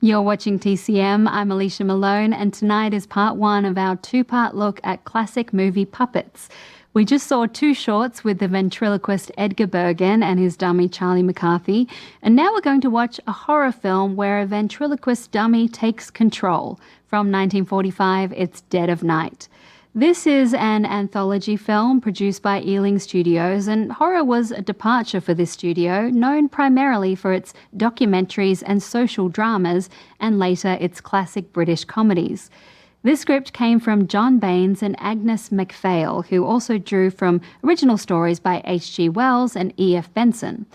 You're watching TCM. I'm Alicia Malone, and tonight is part one of our two-part look at classic movie puppets. We just saw two shorts with the ventriloquist Edgar Bergen and his dummy Charlie McCarthy, and now we're going to watch a horror film where a ventriloquist dummy takes control. From 1945, it's Dead of Night. This is an anthology film produced by Ealing Studios, and horror was a departure for this studio, known primarily for its documentaries and social dramas, and later its classic British comedies. This script came from John Baines and Agnes MacPhail, who also drew from original stories by H.G. Wells and E.F. Benson.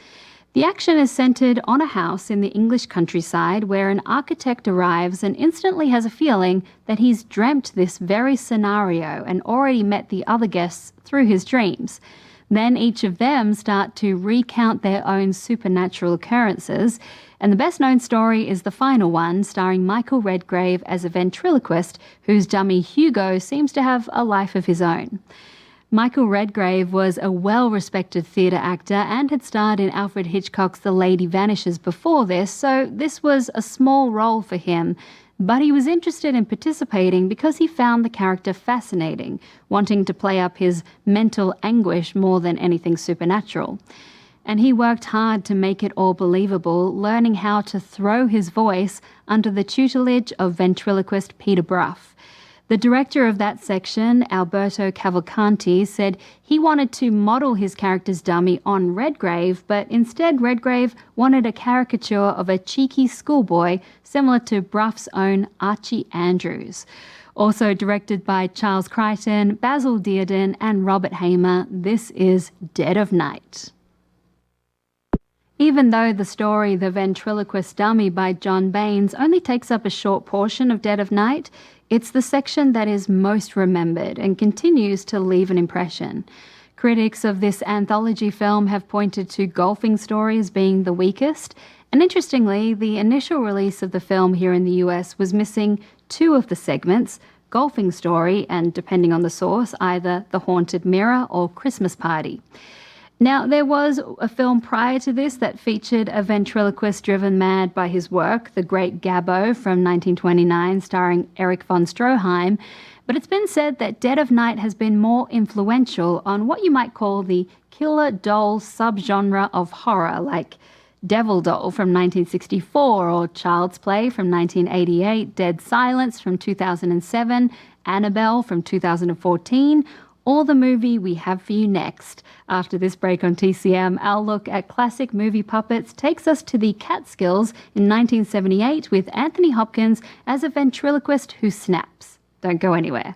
The action is centred on a house in the English countryside where an architect arrives and instantly has a feeling that he's dreamt this very scenario and already met the other guests through his dreams. Then each of them start to recount their own supernatural occurrences, and the best-known story is the final one, starring Michael Redgrave as a ventriloquist whose dummy Hugo seems to have a life of his own. Michael Redgrave was a well-respected theatre actor and had starred in Alfred Hitchcock's The Lady Vanishes before this, so this was a small role for him. But he was interested in participating because he found the character fascinating, wanting to play up his mental anguish more than anything supernatural. And he worked hard to make it all believable, learning how to throw his voice under the tutelage of ventriloquist Peter Brough. The director of that section, Alberto Cavalcanti, said he wanted to model his character's dummy on Redgrave, but instead Redgrave wanted a caricature of a cheeky schoolboy similar to Brough's own Archie Andrews. Also directed by Charles Crichton, Basil Dearden and Robert Hamer, this is Dead of Night. Even though the story The Ventriloquist Dummy by John Baines only takes up a short portion of Dead of Night, it's the section that is most remembered and continues to leave an impression. Critics of this anthology film have pointed to Golfing Story as being the weakest, and interestingly, the initial release of the film here in the US was missing two of the segments, Golfing Story and, depending on the source, either The Haunted Mirror or Christmas Party. Now, there was a film prior to this that featured a ventriloquist driven mad by his work, The Great Gabbo from 1929, starring Erich von Stroheim, but it's been said that Dead of Night has been more influential on what you might call the killer doll subgenre of horror, like Devil Doll from 1964 or Child's Play from 1988, Dead Silence from 2007, Annabelle from 2014, or the movie we have for you next. After this break on TCM, our look at classic movie puppets takes us to the Catskills in 1978 with Anthony Hopkins as a ventriloquist who snaps. Don't go anywhere.